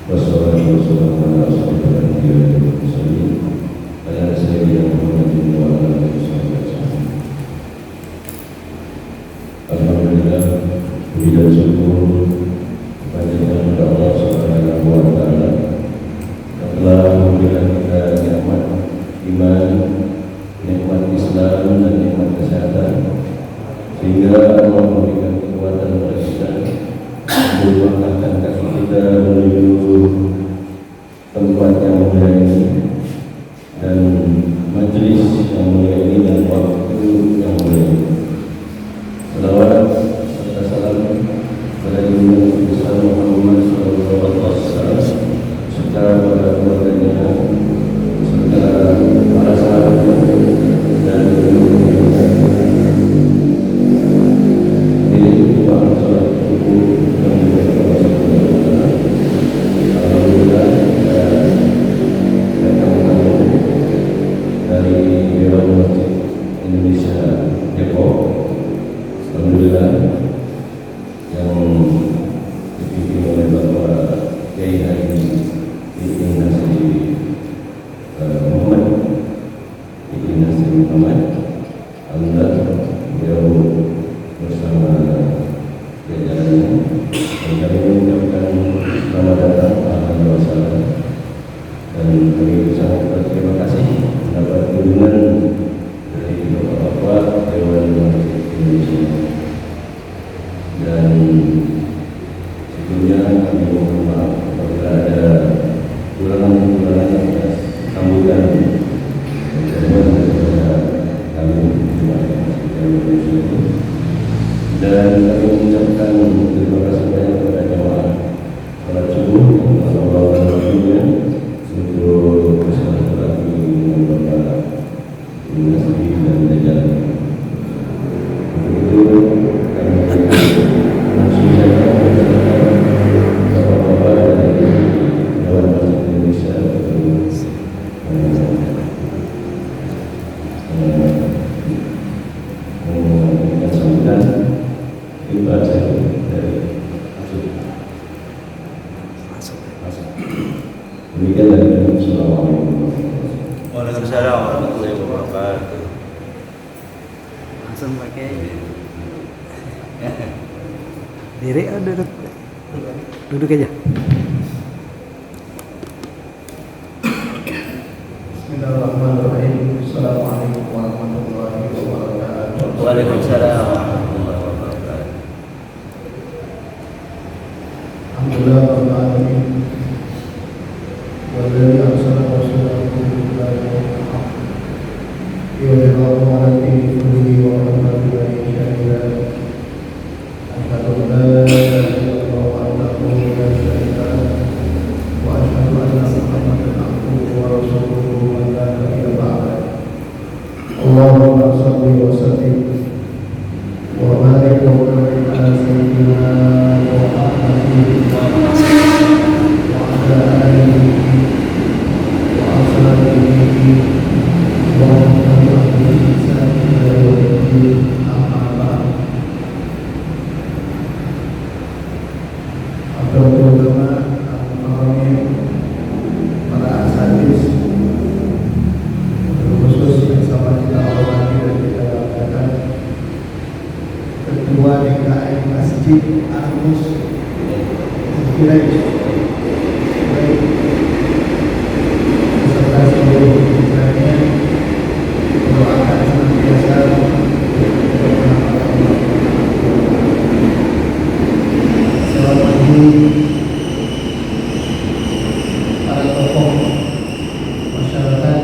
Wassalatu wassalamu ala asyrofil anbiya'i wal mursalin ala sayyidina Muhammadin wa ala alihi wasallam. Alhamdulillah, puji dan syukur panjatkan kepada Allah Subhanahu wa taala yang telah memberikan kita nikmat iman, nikmat Islam dan nikmat kesehatan, sehingga Allah memberikan kekuatan kepada kita untuk melangkahkan kaki kita menuju tempat yang mulia ini dan majelis yang mulia ini dan waktu yang mulia ini. Salawat serta salam kepada Nabi besar Muhammad SAW serta kepada keluarganya serta para sahabatnya dan duduk aja. Bismillahirrahmanirrahim. Assalamualaikum warahmatullahi wabarakatuh. Waalaikumsalam warahmatullahi wabarakatuh. Alhamdulillah rabbil alamin. Walladzi arsala rasulahu bil huda wa yudhhirahu 'ala dini kullihi wa kafa billahi shahida. Asyhadu an la ilaha illallah wahdahu la syarika lahu wa asyhadu anna Muhammadan abduhu wa rasuluhu la nabiyya ba'dahu. Allahumma shalli wa sallim wa barik wa karim ala sayyidina Muhammadin wa ala alihi wa ashabihi wa man tabi'ahum bi ihsan ila yaumil amma ba'd. Abdul ulama al-mukarramin, para asatidz, khusus yang sama kita hormati dan kita banggakan, Ketua DKM Masjid Al-Mus Quraisy beserta seluruh pimpinan, mendoakan senantiasa selamat para tokoh masyarakat,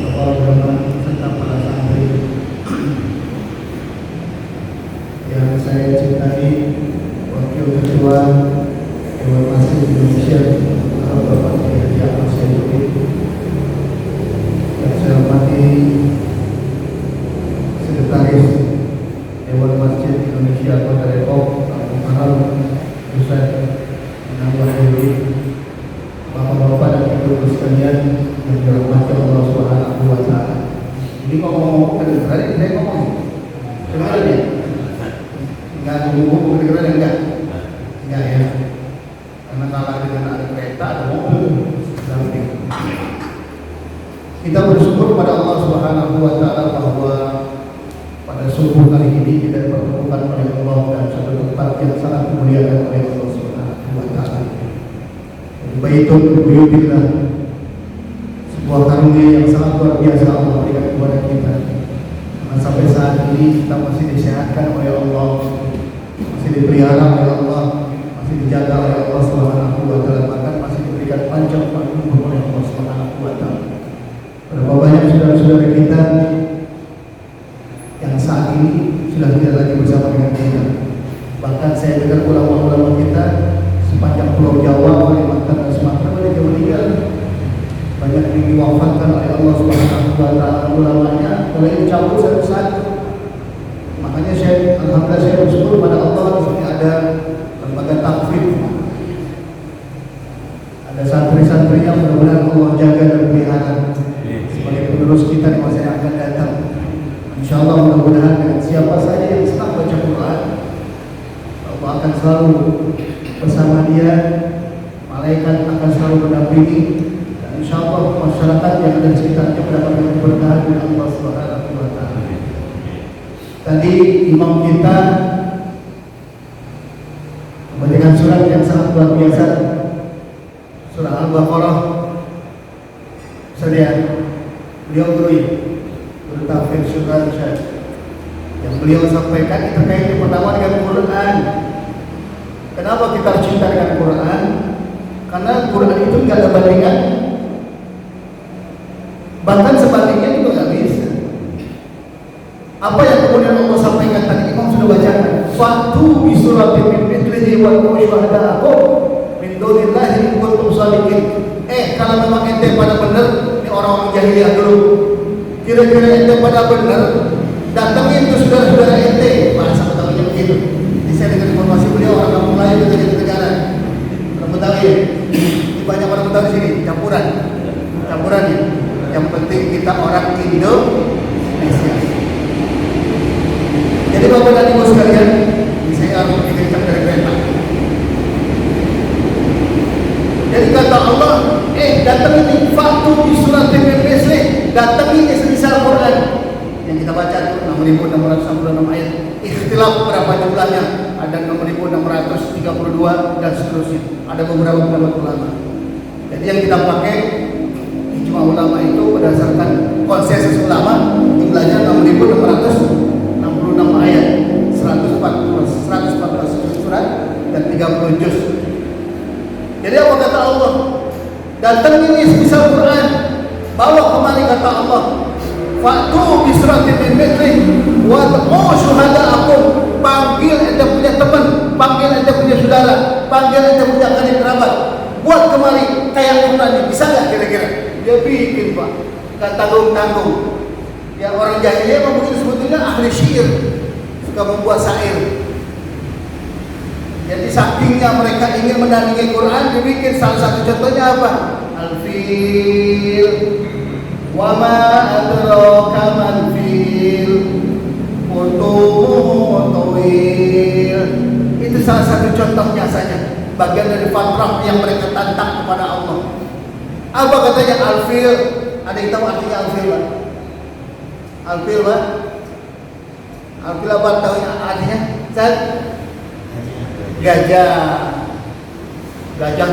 tokoh agama serta para santri yang saya cintai, Wakil Ketua Dewan Masjid Indonesia Bapak Kiai Haji Ahmad Saifuddin, yang saya hormati Sekretaris Dewan Masjid Indonesia Kota Depok Abu Mahal Ustaz Anwar Hadi, bapak-bapak dan ibu-ibu sekalian yang dirahmati Allah Subhanahu wa taala. Ini kok ngomong kedengeran, saya ngomong. Kedengeran ya? Enggak ngomong kedengeran enggak? Enggak ya. Karena kalah dengan ada kereta, ada mobil, samping. Kita bersyukur pada Allah Subhanahu wa taala bahwa pada subuh kali ini kita dipertemukan oleh Allah dan satu tempat yang sangat dimuliakan oleh Allah Subhanahu wa taala. Baitul Buyutillah, sebuah karunia yang sangat luar biasa Allah berikan kepada kita. Karena sampai saat ini kita masih disehatkan oleh Allah, masih dipelihara oleh Allah, masih dijaga oleh Allah Subhanahu wa taala, bahkan masih diberikan panjang umur oleh Allah Subhanahu wa taala. Berapa banyak saudara-saudara kita yang saat ini sudah tidak lagi bersama dengan kita. Bahkan saya dengar ulama-ulama kita sepanjang Pulau Jawa, Kalimantan dan Sumatera banyak yang meninggal, banyak yang diwafatkan oleh Allah Subhanahu wa taala. Ulamanya mulai dicabut satu-satu. Makanya alhamdulillah saya bersyukur pada Allah di sini ada lembaga takfir, ada santri-santri yang mudah-mudahan Allah jaga dan pelihara sebagai penerus kita di masa yang akan datang. Insyaallah mudah-mudahan dengan siapa saja yang senang baca Quran, Allah akan selalu bersama dia, malaikat akan selalu mendampingi, dan insyaallah masyarakat yang ada di sekitarnya mendapatkan keberkahan dari Allah Subhanahu wa taala. Tadi imam kita membacakan surat yang sangat luar biasa, surah Al-Baqarah. Saudara, beliau guru tafsir surah yang beliau sampaikan terkait pertama dengan Quran. Kenapa kita harus cinta dengan Quran? Karena Quran itu nggak ada bandingan, bahkan sebandingnya juga nggak bisa. Apa yang kemudian Allah sampaikan tadi, Imam sudah bacakan. Fatu bi suratin min mithlihi wa syuhada'akum min dunillahi in kuntum shadiqin. Kalau memang ente pada benar, ini orang-orang jahiliyah dulu. Kira-kira ente pada benar, datangin ke saudara-saudara ente. Bahasa Betawinya begitu. Ini saya dengar informasi beliau orang kampung lain juga di negara. Orang Betawi, ini banyak orang Betawi sini, campuran ya. Yang penting kita orang Indonesia. Jadi Bapak dan Ibu sekalian, ini saya harus dikencang dari kereta. Jadi kata Allah, datang ini fatu bi suratin min mithlihi, datang ini semisal Quran yang kita baca itu 6.666 ayat. Ikhtilaf berapa jumlahnya? Ada 6.632 dan seterusnya. Ada beberapa pendapat ulama. Jadi yang kita pakai ijma ulama itu berdasarkan konsensus ulama, jumlahnya 6.666 ayat, 114 surat dan 30 juz. Jadi apa kata Allah? Datang ini semisal Quran, bawa kemari kata Allah. Fatu bi suratin min mithlihi wa syuhada'akum, panggil ente punya teman, panggil ente punya saudara, panggil ente punya karib kerabat, buat kemari kayak Quran ini. Bisa nggak kira-kira? Dia bikin Pak, nggak tanggung-tanggung. Ya orang jahiliyah memang begitu, sebetulnya ahli syair, suka membuat syair. Jadi sakingnya mereka ingin menandingi Quran, dibikin salah satu contohnya apa? Al-Fil, wa ma adraka mal fil, qutumuhu tawil. Itu salah satu contohnya saja, bagian dari fatrah yang mereka tantang kepada Allah. Apa katanya Al-Fil? Ada yang tahu artinya Al-Fil, Pak? Al-Fil, Pak? Al-Fil apa tahu artinya? Ustaz? Gajah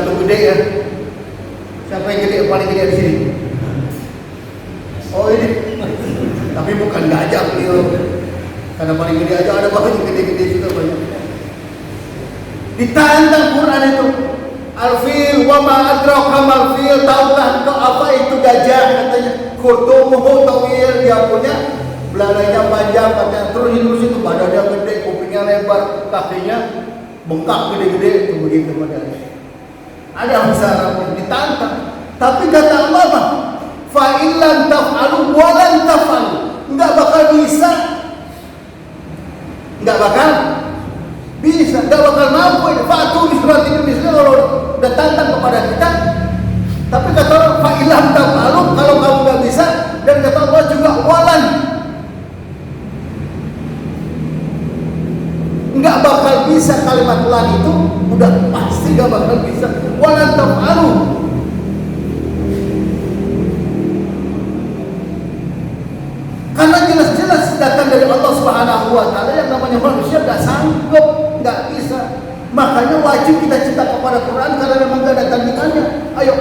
tuh gede ya. Siapa yang gede, paling gede di sini? Oh ini, tapi bukan gajah beliau. Karena paling gede aja ada banyak gede-gede juga banyak. Ditantang Quran itu. Al-fil wa ma adraka mal fil, tahukah engkau apa itu gajah? Katanya khurtumuhu tawil, dia punya belalainya panjang, katanya terus itu badannya gede, kupingnya lebar, kakinya bengkak gede-gede, itu begitu modelnya. Ada masalah pun ditantang. Tapi kata Allah apa? Fa illam taf'alu wa lan taf'alu, enggak bakal bisa, enggak bakal mampu. Fatu bisratin misalnya kalau udah tantang kepada kita. Tapi kata Allah fa illam taf'alu, kalau kamu enggak bisa, dan kata Allah juga walan, nggak bakal bisa. Kalimat lan itu udah pasti nggak bakal bisa. Walan cukup, nggak bisa. Makanya wajib kita cinta kepada Quran karena memang gak ada tandingannya. Ayo,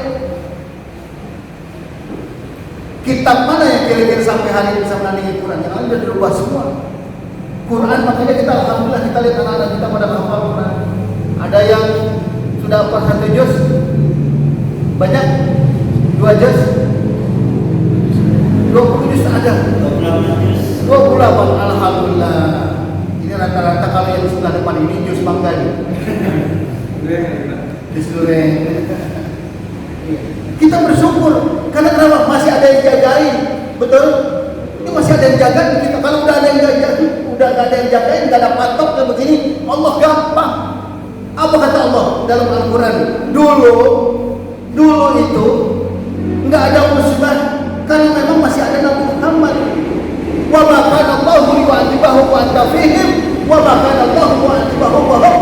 kitab mana yang kira-kira sampai hari ini bisa menandingi Quran? Yang lain sudah dirubah semua. Quran, makanya kita alhamdulillah kita lihat anak-anak kita pada hafal Quran. Ada yang sudah hafal 1 juz, banyak 2 juz, 20 juz ada, 28, alhamdulillah. Ini rata-rata kalau yang sebelah depan ini juz mangga ini. Juz durian. Kita bersyukur karena kenapa? Masih ada yang jagain, betul? Ini masih ada yang jagain kita. Kalau udah ada yang jagain, udah nggak ada yang jagain, nggak ada patok kayak begini, Allah gampang. Apa kata Allah dalam Al-Quran? Dulu itu nggak ada musibah karena memang masih ada Nabi Muhammad. Wa ma kana Allahu yu'adzibahum wa anta fihim wa ma kana Allahu mu'adzibahum wa hum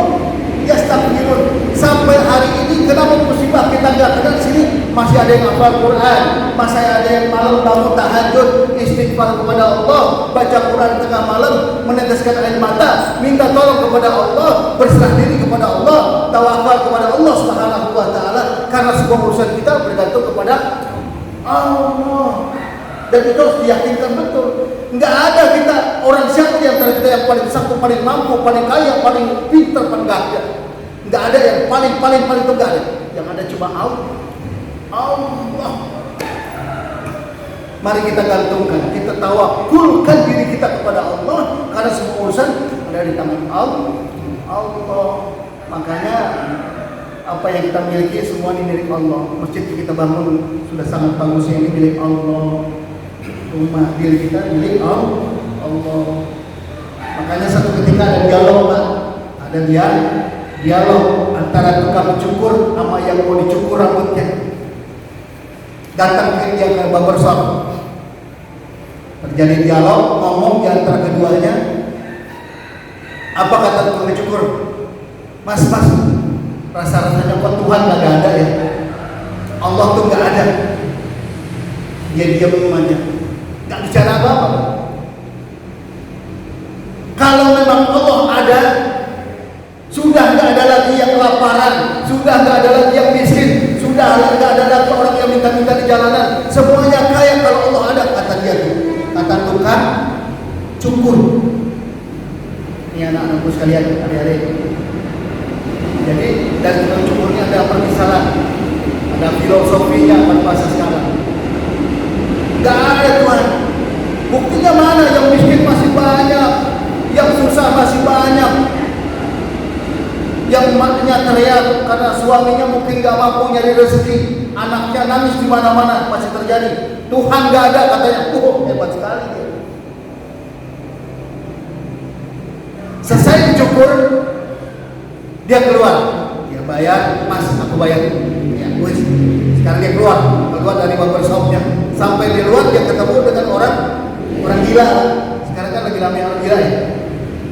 yastaghfirun. Sampai hari ini kenapa musibah kita nggak kenal sini? Masih ada yang hafal Quran, masih ada yang malam bangun tahajud, istighfar kepada Allah, baca Quran tengah malam, meneteskan air mata, minta tolong kepada Allah, berserah diri kepada Allah, tawakal kepada Allah Subhanahu wa taala, karena semua urusan kita bergantung kepada Allah. Dan itu harus diyakinkan betul. Enggak ada kita orang siapa di antara kita yang paling sakti, paling mampu, paling kaya, paling pintar, paling gagah. Enggak ada yang paling itu enggak ada. Yang ada cuma Allah. Mari kita gantungkan, kita tawakulkan diri kita kepada Allah karena semua urusan ada di tangan Allah. Makanya apa yang kita miliki semua ini milik Allah. Masjid kita bangun sudah sangat bagus, ini milik Allah. Rumah diri kita milik Allah. Makanya satu ketika ada dialog, Pak. Ada dialog antara tukang cukur sama yang mau dicukur rambutnya. Datang dia ke barbershop. Terjadi dialog, ngomong di antara keduanya. Apa kata tukang cukur? Mas, rasa-rasanya kok Tuhan gak ada ya? Allah tuh gak ada. Dia diam aja, gak bicara apa-apa. Kalau memang Allah ada, sudah gak ada lagi yang kelaparan, sudah gak ada lagi yang miskin, sudah gak ada lagi orang yang minta-minta di jalanan. Semuanya kaya kalau Allah ada, kata dia tuh, kata tukang cukur. Ini anak-anakku sekalian, adik-adik. Jadi dari tukang cukur ini ada permisalan, ada filosofinya pada masa sekarang. Gak ada Tuhan. Buktinya mana? Yang miskin masih banyak, yang susah masih banyak, yang maknya teriak karena suaminya mungkin gak mampu nyari rezeki, anaknya nangis di mana-mana, masih terjadi. Tuhan gak ada katanya. Hebat sekali dia. Selesai dicukur, dia keluar, dia bayar, Mas aku bayar. Ya, wes. Sekarang dia keluar dari barbershopnya. Sampai di luar dia ketemu dengan orang gila. Sekarang kan lagi ramai orang gila ya.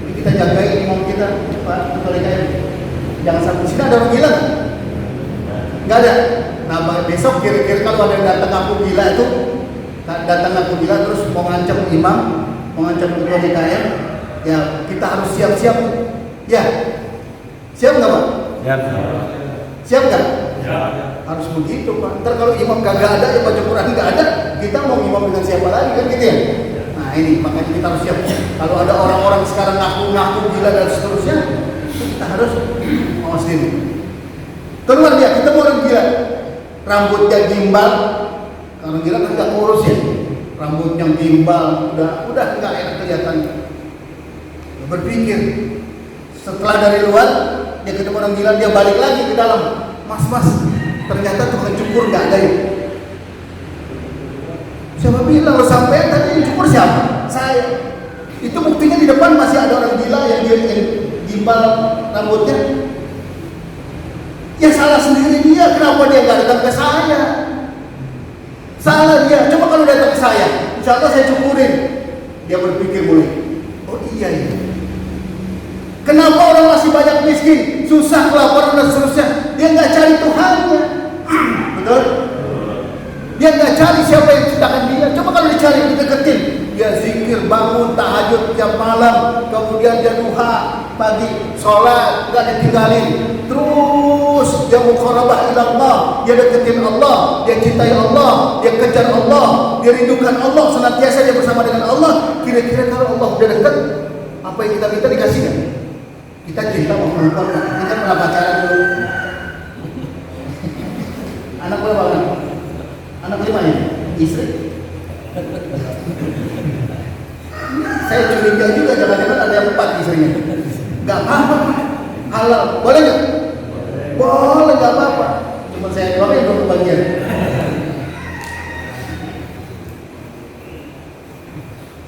Ini kita jagain imam kita, Pak Ketua DKM. Jangan sampai sini ada orang gila. Nggak ada. Nah besok kira-kira kalau ada yang datang aku gila itu, datang aku gila terus mau ngancam imam, mau ngancam Ketua DKM, ya kita harus siap-siap. Ya, siap nggak Pak? Siap nggak? Ya. Harus begitu Pak. Ntar kalau imam kagak ada, yang baca Quran nggak ada, kita mau imam dengan siapa lagi kan gitu ya? Nah ini makanya kita harus siap. Kalau ada orang-orang sekarang ngaku-ngaku gila dan seterusnya, kita harus mawas diri. Keluar dia, kita mau orang gila, rambutnya gimbal, kalau gila kan nggak ngurus ya, rambutnya gimbal, udah nggak enak kelihatan. Berpikir, setelah dari luar dia ketemu orang gila, dia balik lagi ke dalam. Mas, ternyata tukang cukur nggak ada ya. Siapa bilang lo sampai tadi yang cukur siapa? Saya. Itu buktinya di depan masih ada orang gila yang gimbal rambutnya. Ya salah sendiri dia, kenapa dia nggak datang ke saya? Salah dia. Coba kalau datang ke saya, insya Allah saya cukurin. Dia berpikir boleh. Oh iya ya. Kenapa orang masih banyak miskin, susah, kelaparan dan seterusnya? Dia nggak cari Tuhannya, betul? Dia nggak cari siapa yang ciptakan dia. Coba kalau dicari, dideketin, dia zikir, bangun tahajud tiap malam, kemudian dia duha, pagi, sholat nggak ditinggalin, terus dia muqarabah ila Allah, dia deketin Allah, dia cintai Allah, dia kejar Allah, dia rindukan Allah, senantiasa dia bersama dengan Allah. Kira-kira kalau Allah udah dekat, apa yang kita minta dikasih kan? Kita cinta sama perempuan, kita pernah pacaran dulu. Anak berapa kan? Anak 5 ya? Istri? Saya curiga juga jangan-jangan ada yang 4 istrinya. Gak apa-apa, halal. Boleh gak? Boleh, gak apa-apa. Cuma saya doang yang berkebagian.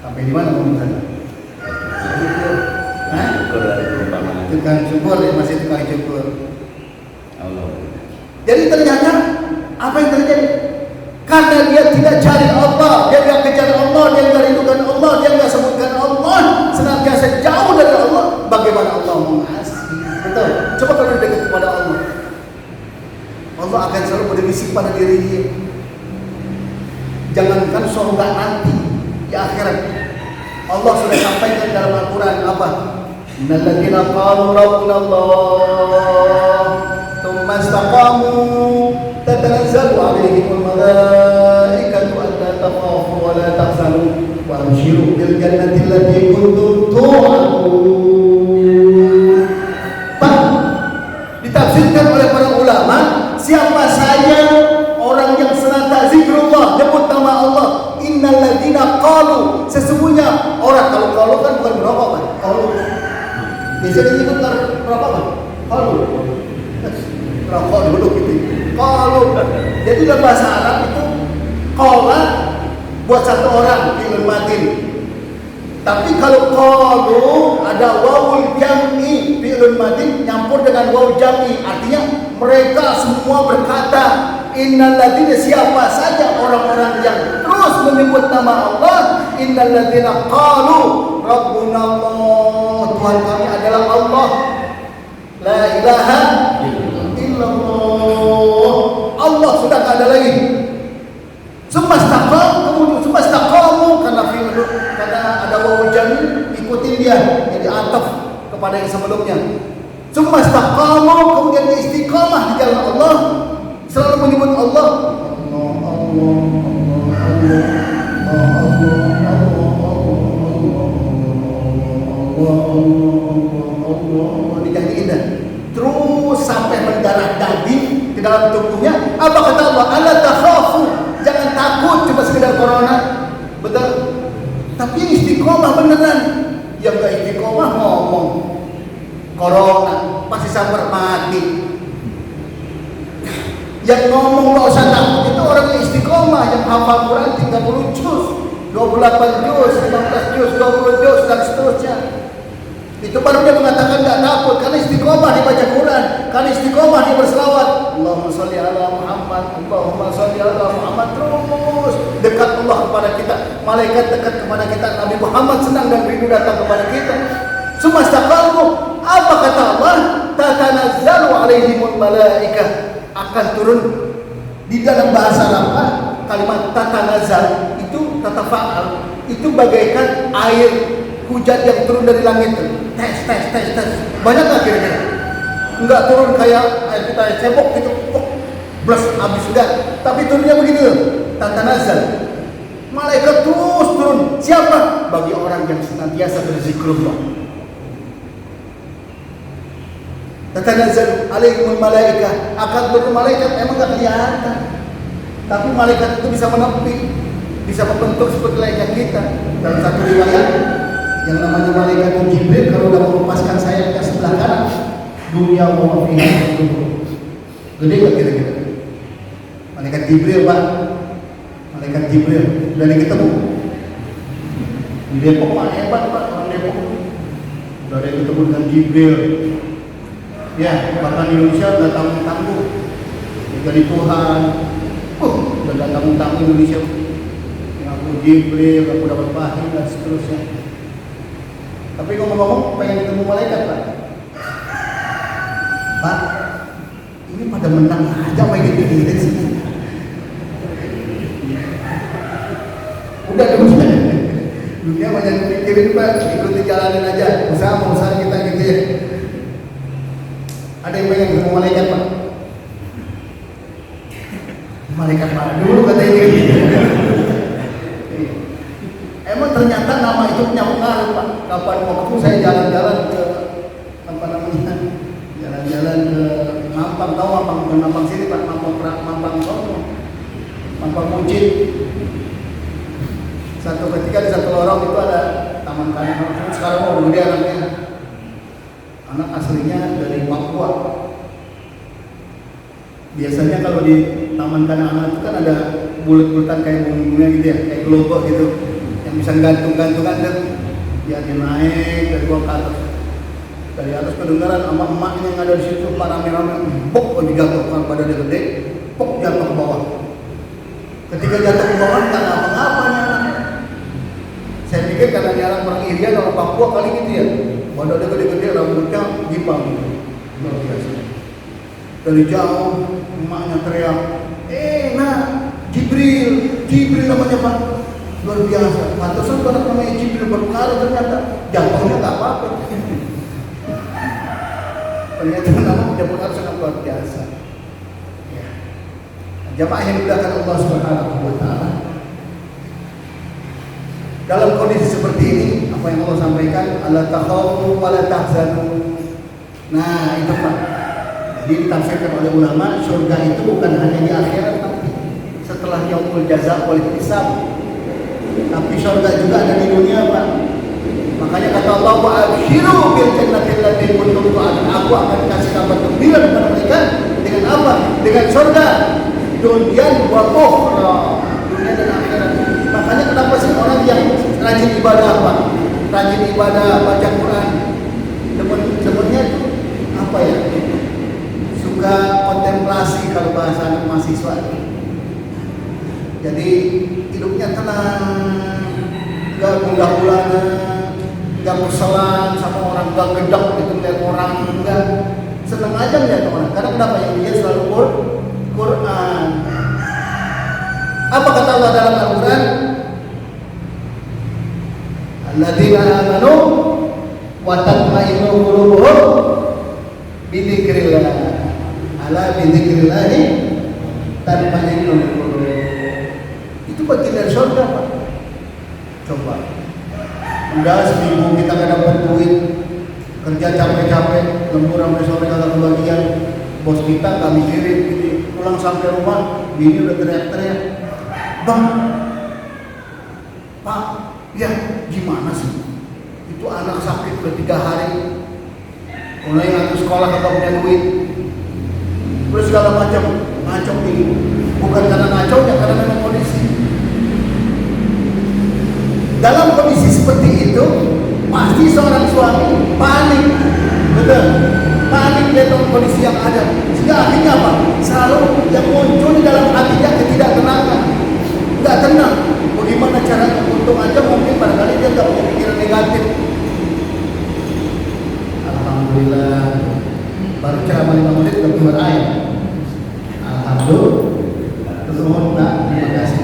Sampai di mana ngomong sana? Hah? Tukang syukur ya, masih tukang syukur. Allah. Jadi ternyata apa yang terjadi? Karena dia tidak cari Allah, dia tidak kejar Allah, dia tidak rindukan Allah, dia tidak sebutkan Allah, senantiasa jauh dari Allah. Bagaimana Allah mengasihi? Betul. Coba kalau dekat kepada Allah, Allah akan selalu bermisi pada diri dia. Jangankan surga nanti di akhirat, Allah sudah sampaikan dalam Al-Quran apa? Innalladzina qalu rabbuna Allah tsumma istaqamu tatanazzalu 'alaihimul malaikatu alla takhafu wa la tahzanu wa abshiru bil jannati allati kuntum tu'adun. Ditafsirkan oleh para ulama, siapa saja orang yang senantiasa zikrullah, nyebut nama Allah, innalladzina qalu, sesungguhnya orang, kalau kan bukan berapa Pak, kalau biasanya disebut berapa Pak, kalau rokok dulu gitu. Kalau jadi dalam bahasa Arab itu qala buat satu orang fi'il madin. Tapi kalau qalu ada wawul jam'i fi'il madin nyampur dengan waw jam'i, artinya mereka semua berkata, innalladzina, siapa saja orang-orang yang terus menyebut nama Allah, innalladzina qalu rabbuna Allah, Tuhan kami adalah Allah, la ilaha illallah, Allah sudah tidak ada lagi. Semastaqamu karena ada wawu jami, ikutin dia, jadi ataf kepada yang sebelumnya. Semastaqamu, kemudian dia istiqamah di jalan Allah, selalu menyebut Allah. Allah dinyanyiin dah. Terus sampai mendarah daging di dalam tubuhnya. Apa kata Allah? Alla takhafu, jangan takut cuma sekedar corona. Betul. Tapi istiqomah beneran. Yang enggak istiqomah ngomong corona pasti sampai mati. Yang ngomong enggak usah takut itu orang yang istiqomah, yang hafal Quran 30 juz, 28 juz, 15 juz, 20 juz dan seterusnya. Itu baru dia mengatakan tidak takut, karena istiqomah dibaca Quran, karena istiqomah dia berselawat. Allahumma sholli ala Muhammad, Allahumma sholli ala Muhammad, terus dekat Allah kepada kita, malaikat dekat kepada kita, Nabi Muhammad senang dan rindu datang kepada kita. Semastaqamu, apa kata Allah? Tatanazzalu alaihimul malaikah, akan turun. Di dalam bahasa Arab kalimat tatanazzal itu tatafa'al, itu bagaikan air hujan yang turun dari langit. Tes. Banyak nggak kira-kira? Enggak turun kayak air kita cebok gitu, blas habis sudah. Tapi turunnya begitu, tatanazal. Malaikat terus turun. Siapa? Bagi orang yang senantiasa berzikrullah. Tatanazal alaihimul malaikah, akan turun malaikat, emang nggak kelihatan. Tapi malaikat itu bisa menepi, bisa membentuk seperti layaknya kita. Dalam satu riwayat, yang namanya malaikat Jibril kalau udah melepaskan sayapnya sebelah kanan, dunia wa fiha itu gede gak kira-kira? Malaikat Jibril Pak, malaikat Jibril udah ketemu di Depok Pak, hebat Pak, orang Depok udah ada ketemu dengan Jibril ya, bahkan Indonesia udah tanggung-tanggung dari Tuhan, udah tanggung-tanggung Indonesia, yang aku Jibril, aku dapat wahyu dan seterusnya. Tapi ngomong-ngomong pengen ketemu malaikat Pak, ini pada menang aja pengen dikirim sih. Udah dunia banyak dikirim Pak, ikuti jalanin aja. Usaha kita gitu ya. Ada yang pengen ketemu malaikat Pak? Malaikat mana dulu katanya gitu. Emang ternyata nama itu punya pengaruh Pak. Kapan waktu saya jalan-jalan ke apa namanya, jalan-jalan ke Mampang, tahu Mampang, bukan Mampang sini Pak, Mampang Muncit. Satu ketika di satu lorong itu ada taman kanak-kanak. Sekarang mau gede anaknya, anak aslinya dari Papua. Biasanya kalau di taman kanak-kanak itu kan ada bulat-bulatan kayak bunga gitu ya, kayak kelompok gitu, yang bisa gantung-gantungan dan dia naik dari bawah ke atas. Dari atas kedengaran sama emaknya yang ada di situ, para rame-rame, pok jatuh karena pada dia gede, pok jatuh ke bawah. Ketika jatuh ke bawah tak apa-apa nih anak. Saya pikir karena dia anak orang Irian orang Papua kali gitu ya, pada dia gede-gede rambutnya jipang, luar biasa. Dari jauh emaknya teriak, nah Jibril namanya Pak, luar biasa. Pantesan anak namanya Jibril berpengaruh, ternyata jatuhnya tak apa-apa. Ternyata nama punya pengaruh sangat luar biasa. Ya. Jamaah yang dimuliakan Allah Subhanahu wa Ta'ala. Dalam kondisi seperti ini, apa yang Allah sampaikan, alla takhafu wa la tahzanu. Nah, itu Pak. Jadi ditafsirkan oleh ulama, surga itu bukan hanya di akhirat, tapi setelah yaumul jaza wal hisab. Tapi surga juga ada di dunia Pak. Makanya kata Allah, wa abshiru bil jannati allati kuntum tu'adun. Aku akan kasih kabar gembira kepada mereka dengan apa? Dengan surga. Dunia wa ukhra. Dunia dan akhirat. Makanya kenapa sih orang yang rajin ibadah Pak? Rajin ibadah, baca Quran. Sebenarnya itu apa ya? Suka kontemplasi kalau bahasa anak mahasiswa. Jadi hidupnya tenang, enggak gundah-gulana, enggak berselan sama orang, enggak gedek gitu melihat orang, enggak, senang aja melihat orang. Karena kenapa? Yang dia selalu Quran. Apa kata Allah dalam Al-Quran? Alladzina amanu wa tatma'innu qulubuhum bi dzikrillah. Ala bi dzikrillah tatma'innul qulub. Itu bagian dari surga Pak. Coba. Udah seminggu kita gak dapat duit, kerja capek-capek, lembur sampai sore kagak kebagian, bos kita gak mikirin, gini, pulang sampai rumah, bini udah teriak-teriak, Bang, Pak, ya gimana sih? Itu anak sakit udah 3 hari, mulai ngaku sekolah kagak punya duit, terus segala macam, ngacau ini, bukan karena ngacau ya, karena memang kondisi. Dalam kondisi seperti itu, pasti seorang suami panik, betul, panik lihat kondisi yang ada. Sehingga akhirnya apa? Selalu yang muncul di dalam hatinya ketidaktenangan, nggak tenang. Bagaimana caranya? Untung aja mungkin barangkali dia nggak punya pikiran negatif. Alhamdulillah, baru ceramah 5 menit udah keluar air. Alhamdulillah, terus terima kasih.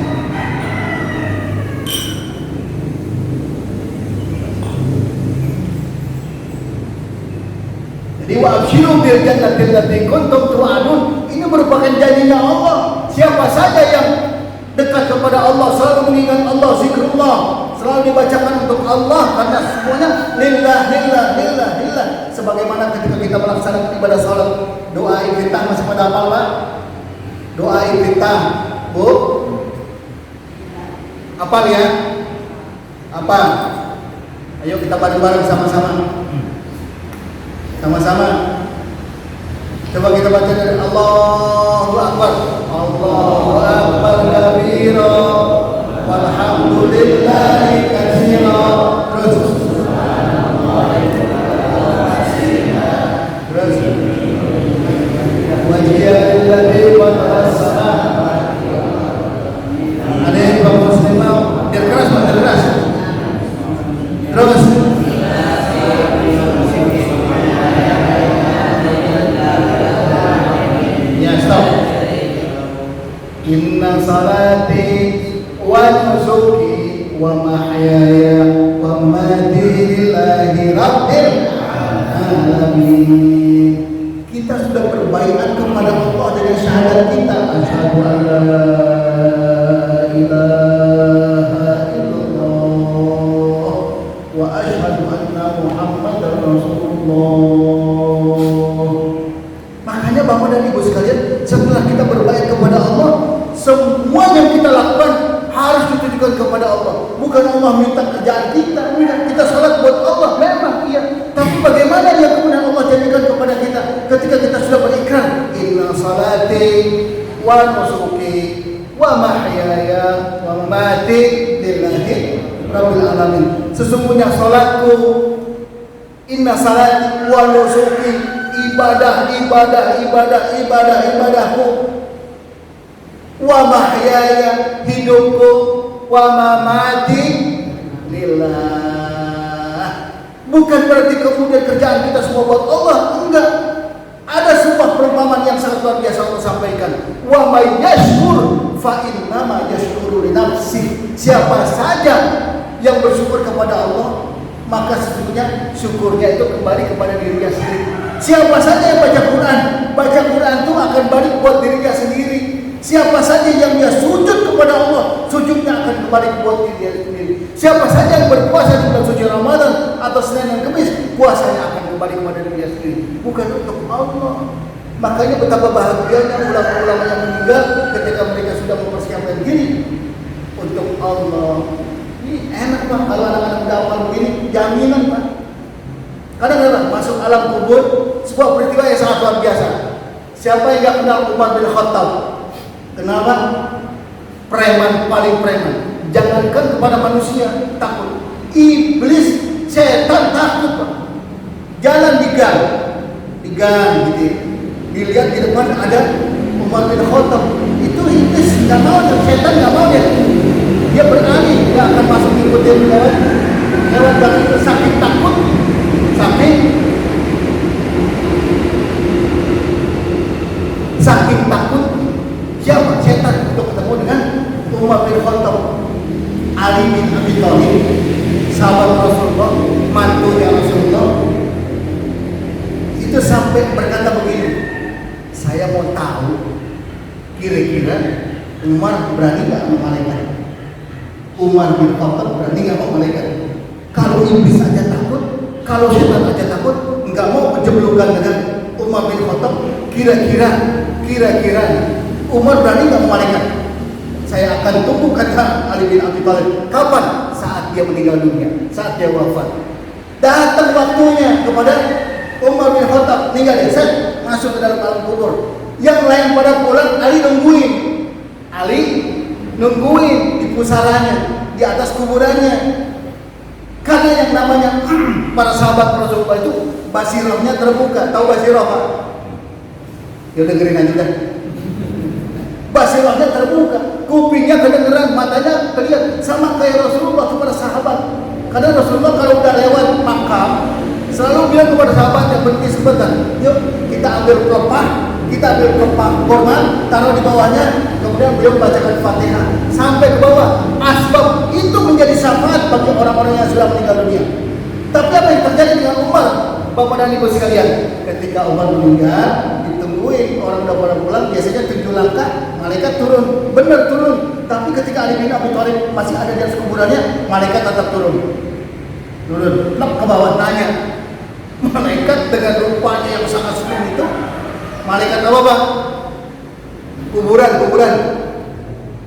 Wa abshiru bil jannati allati kuntum tu'adun. Ini merupakan janjinya Allah. Siapa saja yang dekat kepada Allah, selalu mengingat Allah, zikrullah, selalu dibacakan untuk Allah, karena semuanya lillah. Sebagaimana ketika kita melaksanakan ibadah salat, doa iftitah masih pada hafal Pak? Doa iftitah, Bu? Hafal ya? Apa? Ayo kita bareng-bareng sama-sama. Sama-sama. Coba kita baca dari Allahu Akbar. Allahu Akbar kabira walhamdulillahi katsira. Terus. Terus. Wajhiyal ladzi fatara. Ada yang kaum muslimah dia keras. Terus. Inna salati wa nusuki wa mahyaya wa mamati lillahi rabbil alamin. alamin. Kita sudah berbaiat kepada Allah dengan syahadat kita, asyhadu an la ilaha illallah wa asyhadu anna Muhammadar Rasulullah. Makanya Bapak dan Ibu sekalian, setelah kita berbaiat kepada Allah, semua yang kita lakukan harus ditujukan kepada Allah. Bukan Allah minta kerjaan kita, kita salat buat Allah, memang iya. Tapi bagaimana yang kemudian Allah jadikan kepada kita ketika kita sudah berikrar, inna salati wa nusuki wa mahyaya wa mamati lillahi rabbil alamin. Sesungguhnya salatku, inna salati wa nusuki, ibadahku, wa mahyaya, hidupku, wa mamati lillah. Bukan berarti kemudian kerjaan kita semua buat Allah, enggak. Ada sebuah perumpamaan yang sangat luar biasa Allah sampaikan. Wa may yashkur fa innama yashkuru li nafsi. Siapa saja yang bersyukur kepada Allah, maka sesungguhnya syukurnya itu kembali kepada dirinya sendiri. Siapa saja yang baca Quran itu akan balik buat dirinya sendiri. Siapa saja yang dia sujud kepada Allah, sujudnya akan kembali buat dirinya sendiri. Siapa saja yang berpuasa di bulan suci Ramadan atau Senin dan Kamis, puasanya akan kembali kepada dirinya sendiri, bukan untuk Allah. Makanya betapa bahagianya ulama-ulama yang meninggal ketika mereka sudah mempersiapkan diri untuk Allah. Ini enak Pak, kalau anak-anak muda awal begini, jaminan Pak. Kadang-kadang masuk alam kubur, sebuah peristiwa yang sangat luar biasa. Siapa yang gak kenal Umar bin Khattab? Kenapa? Preman paling preman. Jangankan kepada manusia takut, iblis, setan takut Pak. Jalan di gang gitu. Dilihat di depan ada Umar bin Khattab. Itu iblis nggak mau, setan nggak mau dia. Dia beralih, dia akan masuk ikutin lewat gang itu, saking takut, saking takut. Siapa? Setan untuk ketemu dengan Umar bin Khattab. Ali bin Abi Thalib, sahabat Rasulullah, mantunya Rasulullah, itu sampai berkata begini, saya mau tahu kira-kira Umar berani gak sama malaikat? Umar bin Khattab berani gak sama malaikat? Kalau iblis aja takut, kalau setan aja takut, nggak mau berjeblukan dengan Umar bin Khattab, kira-kira Umar berani gak sama malaikat? Saya akan tunggu, kata Ali bin Abi Thalib. Kapan? Saat dia meninggal dunia, saat dia wafat. Datang waktunya kepada Umar bin Khattab, tinggal dia set masuk ke dalam alam kubur. Yang lain pada pulang, Ali nungguin di pusaranya, di atas kuburannya. Karena yang namanya para sahabat Rasulullah itu basirahnya terbuka. Tahu basirah Pak? Ya dengerin aja dah. Basirahnya terbuka, kupingnya kedengeran, matanya terlihat, sama kayak Rasulullah kepada sahabat. Karena Rasulullah kalau udah lewat makam selalu bilang kepada sahabatnya, berhenti sebentar, yuk kita ambil pelepah, kurma, taruh di bawahnya, kemudian beliau membacakan Fatihah sampai ke bawah. Asbab itu menjadi syafaat bagi orang-orang yang sudah meninggal dunia. Tapi apa yang terjadi dengan Umar, Bapak dan Ibu sekalian? Ketika Umar meninggal, ditungguin orang udah pada pulang, biasanya 7 langkah malaikat turun, benar turun. Tapi ketika Ali bin Abi Thalib masih ada di atas kuburannya, malaikat tetap turun, lep ke bawah, nanya. Malaikat dengan rupanya yang sangat serem itu, malaikat apa Pak?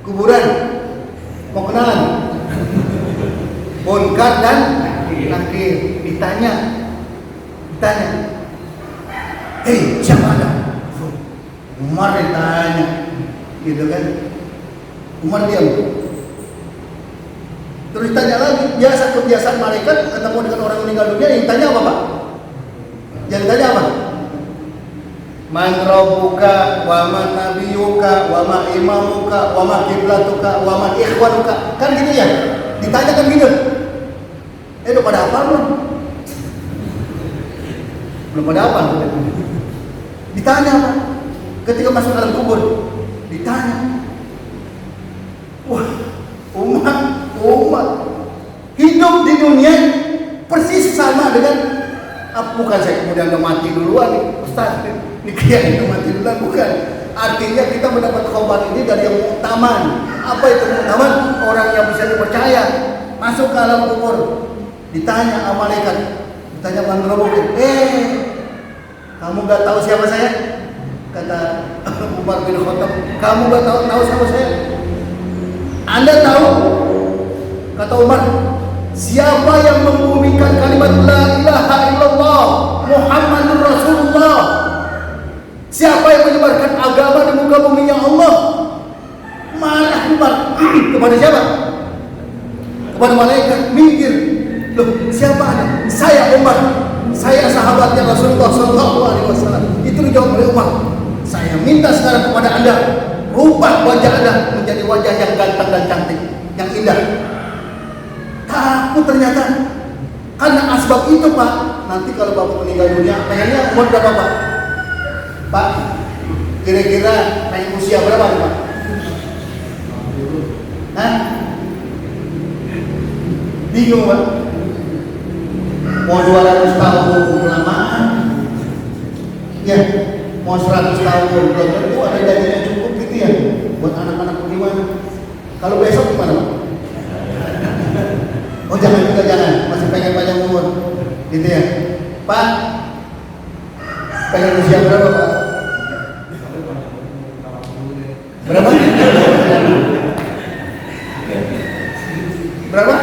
Kuburan. Mau kenalan? Munkar dan Nakir. Ditanya. Hei, siapa Anda? Umar ditanya, gitu kan? Umar diam. Terus ditanya lagi, biasa kebiasaan malaikat ketemu dengan orang meninggal dunia, yang tanya apa Pak? Yang tanya apa? Man rabbuka wa man nabiyuka wa ma imamuka wa ma qiblatuka wa ma ikhwanuka. Kan gitu ya? Ditanya kan gitu. Udah pada apa belum? Belum pada apa? Ditanya apa? Ketika masuk dalam kubur, ditanya. Wah, umat hidup di dunia persis sama dengan bukan saya kemudian udah mati duluan nih, Ustaz. Ini kiai udah mati duluan, bukan. Artinya kita mendapat khobar ini dari yang muktaman. Apa itu muktaman? Orang yang bisa dipercaya. Masuk ke alam kubur, ditanya sama malaikat, ditanya Mangrobokin, kamu gak tahu siapa saya? Kata Umar bin Khattab, kamu gak tahu siapa saya? Anda tahu? Kata Umar, siapa yang membumikan kalimat la ilaha illallah Muhammadur Rasulullah? Siapa yang menyebarkan agama di muka buminya Allah? Marah Umar. Kepada siapa? Kepada malaikat. Minggir. Loh, siapa Anda? Saya Umar. Saya sahabatnya Rasulullah SAW. Itu dijawab oleh Umar. Saya minta sekarang kepada Anda, rubah wajah Anda menjadi wajah yang ganteng dan cantik, yang indah. Takut ternyata. Karena asbab itu Pak. Nanti kalau Bapak meninggal dunia, pengennya umur berapa Pak? Pak, kira-kira naik usia berapa Pak? Hah? Bingung Pak? Mau 200 tahun kelamaan? Ya, mau 100 tahun belum tentu ada gajinya cukup gitu ya buat anak-anak bagaimana? Kalau besok gimana Pak? Oh jangan juga jangan, masih pengen panjang umur gitu ya Pak. Pengen usia berapa Pak? Berapa? Berapa?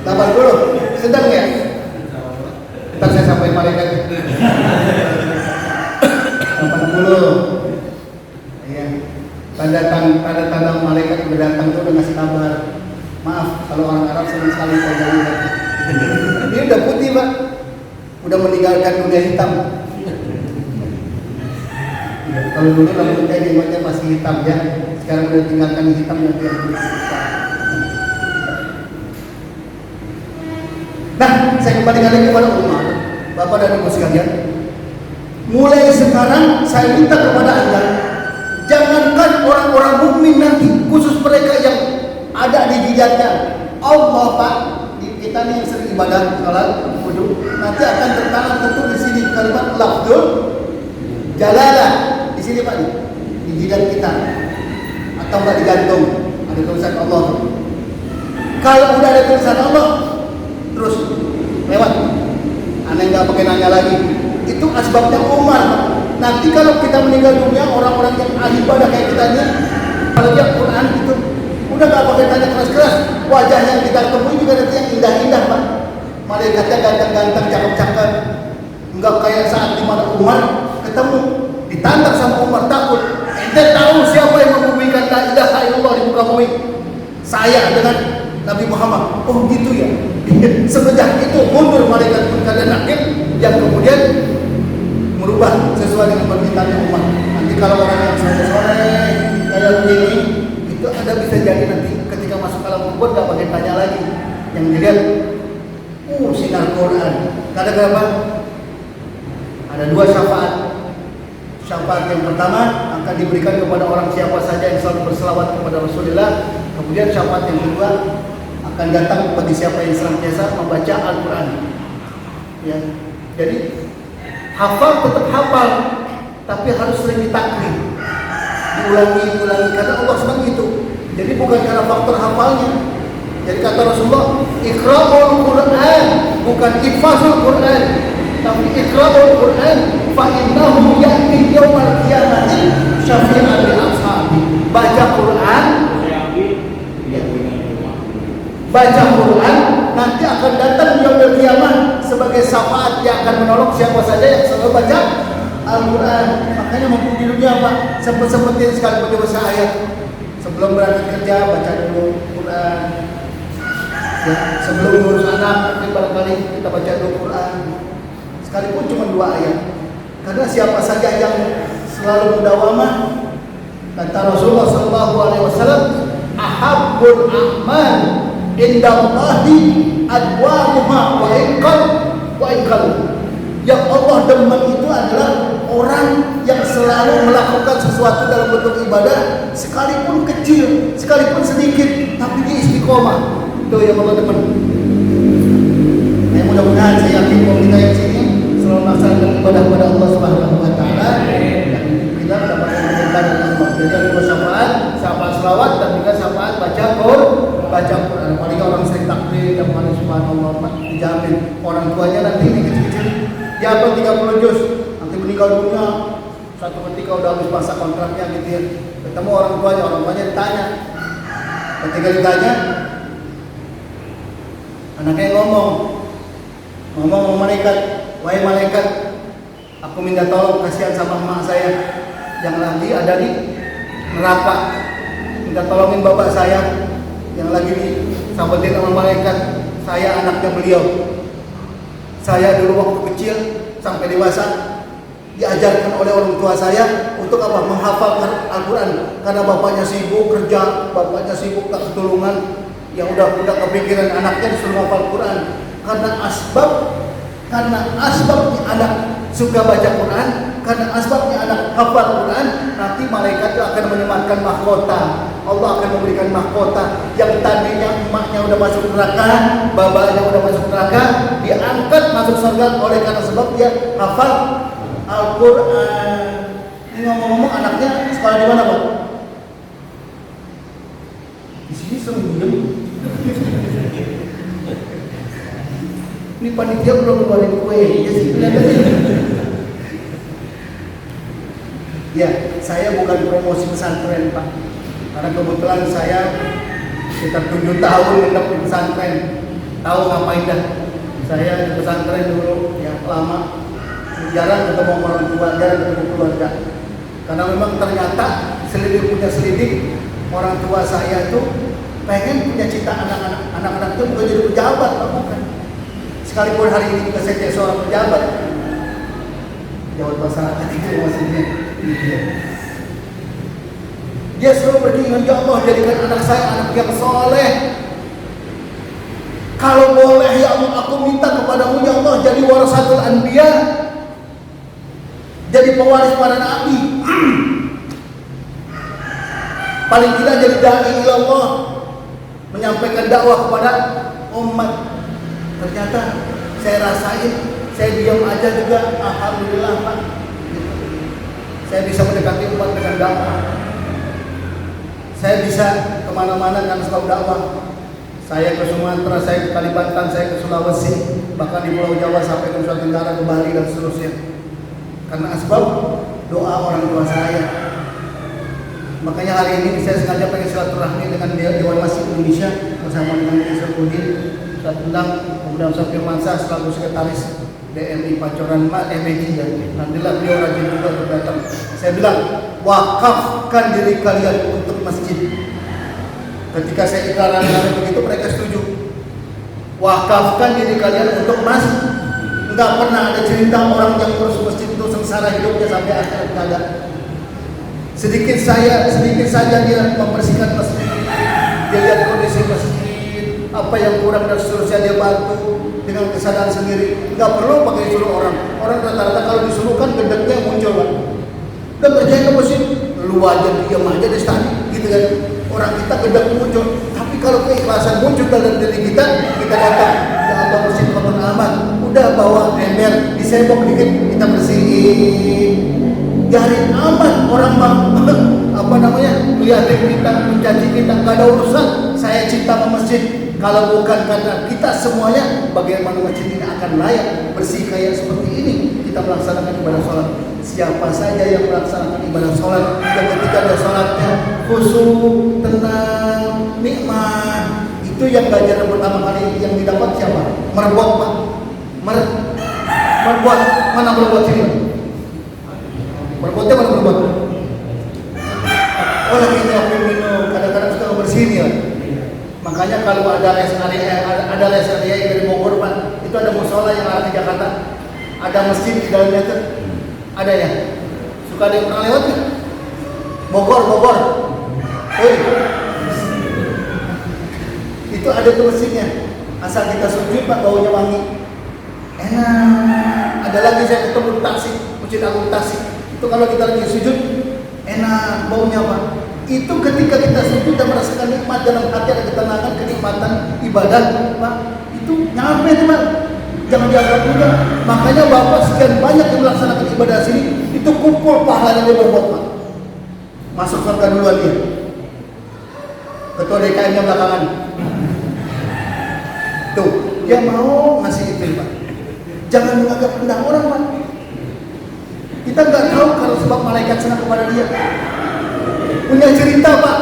80? Sedang ya? Ntar saya sampai malaikat 80. Iya. Tanda malaikat udah datang tuh udah ngasih kabar. Maaf kalau orang Arab senang sekali kalau dia udah putih Pak, udah meninggalkan dunia hitam. Ya, kalau dulu rambutnya jenggotnya masih hitam ya, sekarang udah tinggalkan hitam dan dia putih. Nah, saya kembalikan lagi kepada Umar, Bapak dan Ibu sekalian. Mulai sekarang saya minta kepada Anda, jangankan orang-orang mukmin nanti, khusus mereka yang ada di jidatnya Allah Pak, kita nih yang sering ibadah, salat, wudu, nanti akan tertanam tentu di sini kalimat lafzul jalalah di sini Pak, di jidat kita, atau enggak digantung ada tulisan Allah. Kalau udah ada tulisan Allah, terus lewat, aneh nggak pakai nanya lagi. Itu asbabnya Umar. Nanti kalau kita meninggal dunia, orang-orang yang ahli ibadah kayak kita ini, kalau dia Quran itu udah nggak pakai tanya keras-keras, wajah yang kita temui juga nanti yang indah-indah Pak. Malaikatnya ganteng-ganteng, cakep-cakep. Enggak kayak saat di mana Umar ketemu, ditantang sama Umar, takut. Ente tahu siapa yang membumikan la ilaha illallah di muka bumi? Saya dengan Nabi Muhammad. Oh gitu ya. Semenjak itu mundur malaikat munkar dan nakir yang kemudian merubah sesuai dengan permintaan Umar. Nanti kalau orang yang soleh-soleh kayak begini, itu ada bisa jadi nanti ketika masuk alam kubur gak pakai tanya lagi, yang dilihat sinar Quran. Karena kenapa? Ada dua syafaat. Syafaat yang pertama akan diberikan kepada orang siapa saja yang selalu berselawat kepada Rasulullah. Kemudian syafaat yang kedua akan datang bagi siapa yang senantiasa membaca Al-Quran. Ya, jadi hafal tetap hafal, tapi harus sering ditaklim, diulangi karena Allah senang itu. Jadi bukan karena faktor hafalnya. Jadi kata Rasulullah, iqra'ul Quran, bukan ihfazul Quran, tapi iqra'ul Quran fa innahu ya'ti yaumal qiyamati syafi'an li ashabi. Baca Quran, baca Quran nanti akan datang yaumul qiyamah sebagai syafaat yang akan menolong siapa saja yang selalu baca Al-Quran. Makanya mumpung di dunia Pak, sempat-sempatin sekali baca ayat. Sebelum berangkat kerja baca dulu Quran. Ya, sebelum ngurus anak nanti barangkali kita baca dulu Quran. Sekalipun cuma 2 ayat. Karena siapa saja yang selalu mudawamah, kata Rasulullah SAW, ahabbul a'mal indallahi adwamuha wa iqal. Yang Allah demen itu adalah orang yang selalu melakukan sesuatu dalam bentuk ibadah, sekalipun kecil, sekalipun sedikit, tapi dia istiqomah. Itu yang Allah demen. Mudah-mudahan saya yakin kalau kita yang sini selalu melaksanakan ibadah kepada Allah Subhanahu wa taala dan kita dapat mendengar Allah. Jadi ada syafaat, syafaat selawat dan juga syafaat baca Quran. Apalagi orang sering takbir dan paling subhanallah, dijamin orang tuanya nanti ini kecil-kecil dia apa 30 juz, nanti meninggal dunia satu ketika udah habis masa kontraknya gitu ya. Ketemu orang tuanya ditanya. Ketika ditanya, anaknya ngomong sama malaikat, wahai malaikat, aku minta tolong kasihan sama emak saya yang lagi ada di neraka. Minta tolongin bapak saya yang lagi disabetin sama malaikat. Saya anaknya beliau. Saya dulu waktu kecil sampai dewasa diajarkan oleh orang tua saya untuk apa? Menghafalkan Al-Quran. Karena bapaknya sibuk kerja, bapaknya sibuk tak ketulungan, yang udah kepikiran anaknya disuruh hafal Quran. Karena asbabnya anak suka baca Quran, karena asbabnya anak hafal Quran, nanti malaikat itu akan menyematkan mahkota. Allah akan memberikan mahkota yang tadinya emaknya udah masuk neraka, bapaknya udah masuk neraka, diangkat masuk surga oleh karena sebab dia hafal Al-Quran. Ini ngomong-ngomong anaknya sekolah di mana, Pak? Di sini sering diem. Ini panitia belum ngeluarin kue, ya sih. Ya, saya bukan promosi pesantren, Pak. Karena kebetulan saya sekitar 7 tahun menetap di pesantren. Tahu ngapain dah? Saya di pesantren dulu, ya lama. Jarang ketemu orang tua, jarang ketemu keluarga. Karena memang ternyata selidik punya selidik, orang tua saya tuh pengen punya cita anak-anak itu bukan jadi pejabat, Pak, bukan. Sekalipun hari ini juga saya seorang pejabat, masyarakat itu maksudnya. Dia selalu beringat, ya Allah jadikan anak saya anak yang soleh. Kalau boleh ya Allah, aku minta kepadamu ya Allah, jadi warasatul anbiya, jadi pewaris para nabi. Paling tidak jadi dai ilallah, menyampaikan dakwah kepada umat. Ternyata saya rasain, saya diam aja juga, alhamdulillah Pak. Saya bisa mendekati umat dengan dakwah. Saya bisa kemana-mana dengan sebab dakwah. Saya ke Sumatera, saya ke Kalimantan, saya ke Sulawesi, bahkan di Pulau Jawa sampai ke Nusa Tenggara, ke Bali dan seterusnya. Karena asbab doa orang tua saya. Makanya hari ini saya sengaja pengen silaturahmi dengan Dewan Masjid Indonesia bersama dengan Isyafuddin Ustaz Endang, kemudian Ustaz Firmansyah selaku sekretaris DMI Pancoran MNI ya. Alhamdulillah beliau rajin juga datang. Saya bilang, wakafkan diri kalian untuk masjid. Ketika saya iklaran begitu mereka setuju. Wakafkan diri kalian untuk masjid. Enggak pernah ada cerita orang yang ngurus masjid itu sengsara hidupnya sampai akhir kagak. Sedikit saja dia membersihkan masjid, dia lihat kondisi masjid, apa yang kurang dan seterusnya dia bantu dengan kesadaran sendiri. Nggak perlu pakai suruh orang. Orang rata-rata kalau disuruh kan gendeknya muncul, Pak. Udah kerjain ke masjid, lu aja diam aja deh tadi, gitu kan. Orang kita gendek muncul, tapi kalau keikhlasan muncul dalam diri kita datang, ya Allah masjid kotor aman. Udah bawa ember, disebok dikit, kita bersihin. Biarin aman orang melihat kita, mencaci kita, nggak ada urusan. Saya cinta sama masjid. Kalau bukan karena kita semuanya, bagaimana masjid ini akan layak bersih kayak seperti ini? Kita melaksanakan ibadah sholat. Siapa saja yang melaksanakan ibadah sholat, yang ketika ada sholatnya khusyuk, tenang, nikmat, itu yang ganjaran pertama kali yang didapat siapa? Merbuat, Pak. Merbuat, mana merbuat sini? Berbuatnya mana berbuat? Oh lagi minum, kadang-kadang suka bersihin ya. Makanya kalau ada rest area yang dari Bogor, Pak, itu ada musola yang arah ke Jakarta, ada masjid di dalamnya tuh, ada ya. Suka ada yang pernah lewat nggak? Bogor. Itu ada tuh masjidnya. Asal kita sujud, Pak, baunya wangi, enak. Ada lagi saya ketemu Tasik, Masjid Agung Tasik. Itu kalau kita lagi sujud enak baunya, Pak. Itu ketika kita sujud dan merasakan nikmat dalam hati, ada ketenangan, kenikmatan ibadah, Pak. Itu nyampe tuh, Pak. Jangan dianggap mudah. Makanya Bapak sekian banyak yang melaksanakan ibadah sini, itu kumpul pahala yang dia berbuat, Pak. Masuk surga duluan dia. Ketua DKM-nya belakangan. Tuh, dia mau ngasih itu, Pak. Jangan menganggap rendah orang, Pak. Kita nggak tahu kalau sebab malaikat senang kepada dia. Punya cerita, Pak.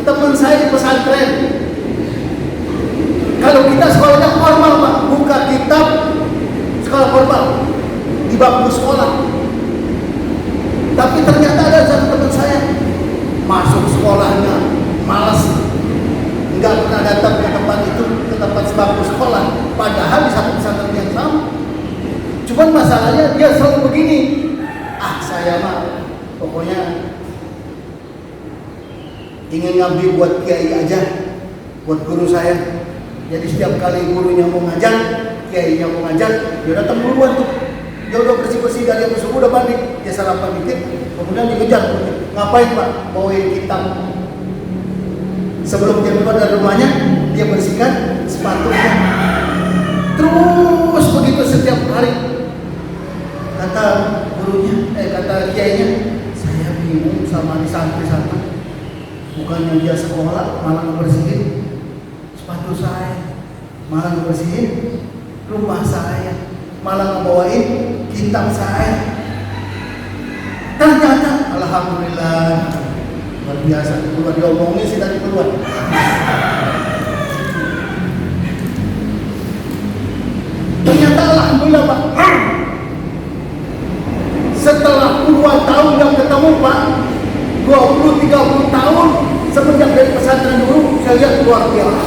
Teman saya di pesantren. Kalau kita sekolahnya formal, Pak, buka kitab sekolah formal di bangku sekolah. Tapi ternyata ada satu teman saya masuk sekolahnya malas, nggak pernah datang ke tempat itu, ke tempat bangku sekolah. Padahal di satu pesantren yang sama. Cuman masalahnya dia selalu begini. Saya mah pokoknya ingin ngabdi buat kiai aja, buat guru saya. Jadi setiap kali gurunya mau ngajar, kiainya mau ngajar, dia datang duluan tuh. Dia udah bersih-bersih dari yang subuh, udah mandi, dia sarapan dikit, kemudian dikejar. Ngapain, Pak? Bawain kitab. Sebelum dia keluar dari rumahnya, dia bersihkan sepatunya. Terus begitu setiap hari. Kata gurunya, kata kiainya, saya bingung sama di santri satu. Bukannya dia sekolah, malah ngebersihin sepatu saya, malah ngebersihin rumah saya, malah ngebawain kitab saya. Ternyata, alhamdulillah, luar biasa. Keluar diomongin sih tadi keluar. Ternyata alhamdulillah, Pak. Setelah puluhan tahun yang ketemu, Pak, 20-30 tahun semenjak dari pesantren dulu, saya lihat luar biasa.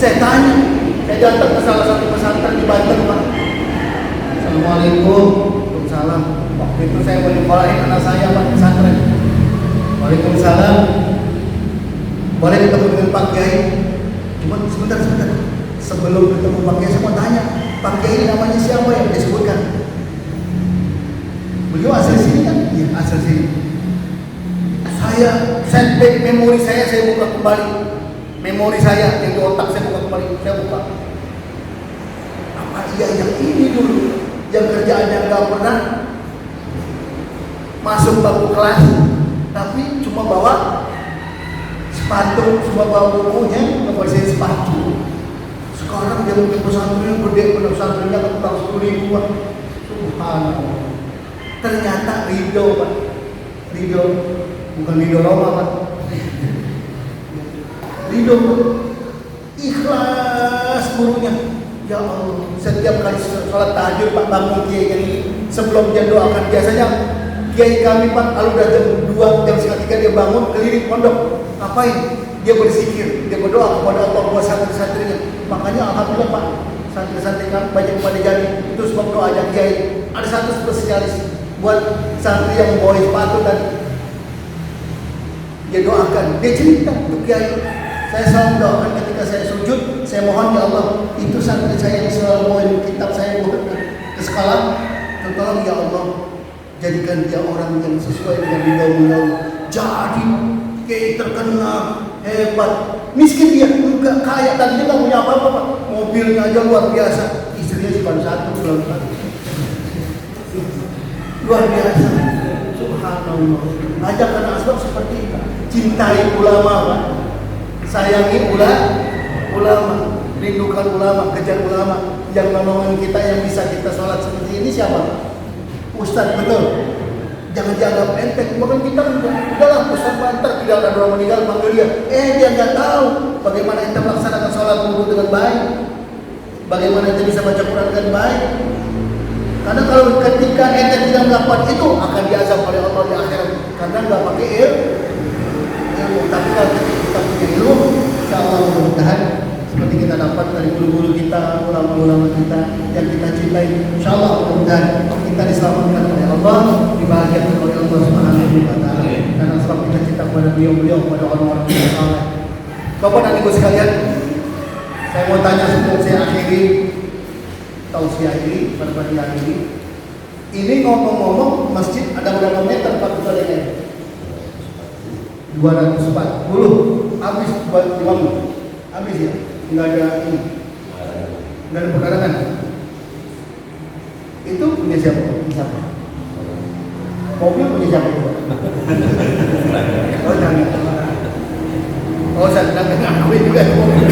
Saya tanya, saya datang ke salah satu pesantren di Banten, Pak. Assalamualaikum. Waalaikumsalam. Waktu itu saya mau nyekolahin anak saya, Pak, pesantren. Waalaikumsalam. Boleh ketemu dengan Pak Kiai? Cuma sebentar. Sebelum ketemu Pak Kiai, saya mau tanya, Pak Kiai namanya siapa yang disebutkan? Beliau asal sini kan? Iya, asal sini. Saya setback memori saya buka kembali. Memori saya yang di otak saya buka kembali. Saya buka. Apa iya yang ini dulu? Yang kerjaannya nggak pernah masuk bangku kelas, tapi cuma bawa sepatu, cuma bawa bukunya, ngebersihin sepatu. Sekarang dia mungkin pesantren gede, pesantrennya kan kurang 10.000, Pak. Subhanallah. Ternyata ridho, Pak. Ridho, bukan ridho Roma, Pak. Ridho, ikhlas gurunya. Ya Allah, setiap kali sholat tahajud, Pak, bangun kiai ini sebelum dia doakan. Biasanya kiai kami, Pak, kalau udah jam 2, jam 2:30 dia bangun keliling pondok. Ngapain? Dia berzikir, dia berdoa kepada Allah buat santri-santrinya. Makanya alhamdulillah, Pak, santri-santri kami banyak pada jadi. Itu sebab doanya kiai. Ada satu spesialis buat santri yang membawa sepatu tadi. Dia doakan, dia cerita untuk kiai. Saya selalu doakan ketika saya sujud, saya mohon ya Allah, itu santri saya yang selalu bawa kitab saya ke sekolah, tolong ya Allah, jadikan dia orang yang sesuai dengan ridho-Mu. Jadi kiai terkenal, hebat, miskin dia, enggak kaya, tadi dia nggak punya apa-apa, Pak. Mobilnya aja luar biasa, istrinya cuma satu, belum satu. Luar biasa. Subhanallah. Ajak anak asbab seperti itu. Cintai ulama, Pak. Sayangi ulama. Rindukan ulama, kejar ulama. Yang nolongin kita, yang bisa kita sholat seperti ini siapa? Ustaz, betul. Jangan dianggap enteng. Bahkan kita udahlah Ustaz Bantar, tidak ada orang meninggal, panggil dia. Dia nggak tahu bagaimana kita melaksanakan sholat wudu dengan baik. Bagaimana kita bisa baca Quran dengan baik. Karena kalau ketika ente tidak melakukan itu akan diazab oleh Allah di akhirat karena nggak pakai ilmu. Tapi kalau kita punya ilmu, insya Allah mudah-mudahan seperti kita dapat dari guru-guru kita, ulama-ulama kita yang kita cintai, insya Allah mudah-mudahan kita diselamatkan oleh Allah, dibahagiakan oleh Allah Subhanahu wa Ta'ala. Karena sebab kita cinta kepada beliau-beliau, kepada orang-orang yang saleh. Bapak dan Ibu sekalian, saya mau tanya sebelum saya akhiri tausiah ini, berbagi ini ngomong-ngomong masjid ada berapa meter Pak Kepala? 240 habis buat dibangun, habis ya, nggak ada ini, nggak ada pekarangan. Itu punya siapa? Siapa? Mobil punya siapa? Oh jangan. Oh saya bilang ngakui juga mobil.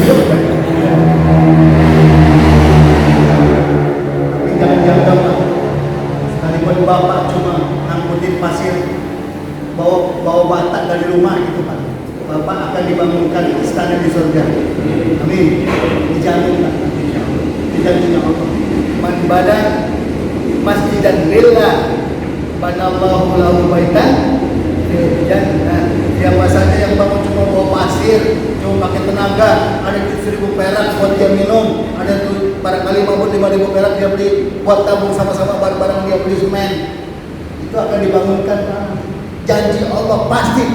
Tapi jangan dianggap lah. Sekalipun bapak cuma ngangkutin pasir, bawa batak dari rumah gitu Pak. Bapak akan dibangunkan istana di surga. Amin. Dijamin Pak. Dijamin Allah. Man bana masjidan lillah banallahu lahu baitan fil jannah. Siapa saja yang bangun cuma bawa pasir, cuma pakai tenaga, ada 7.000 perak buat dia minum, ada tuh barangkali maupun 5.000 perak dia beli buat tabung sama-sama barang-barang dia beli semen, itu akan dibangunkan. Janji Allah pasti,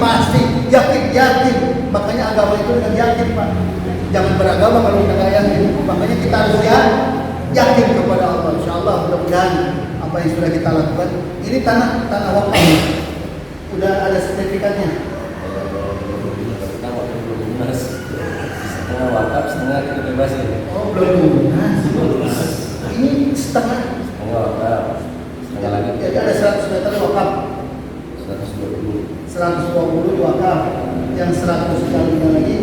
yakin. Makanya agama itu dengan yakin Pak. Jangan beragama kalau kita nggak yakin. Makanya kita harus yakin kepada Allah. Insya Allah mudah-mudahan apa yang sudah kita lakukan. Ini tanah wakaf. Udah ada sertifikatnya. Setengah wakaf, setengah kita bebasin. Oh belum lunas. Ini setengah wakaf, setengah lagi. Jadi ada 100 meter wakaf. 120 wakaf. Yang 100 kalinya lagi.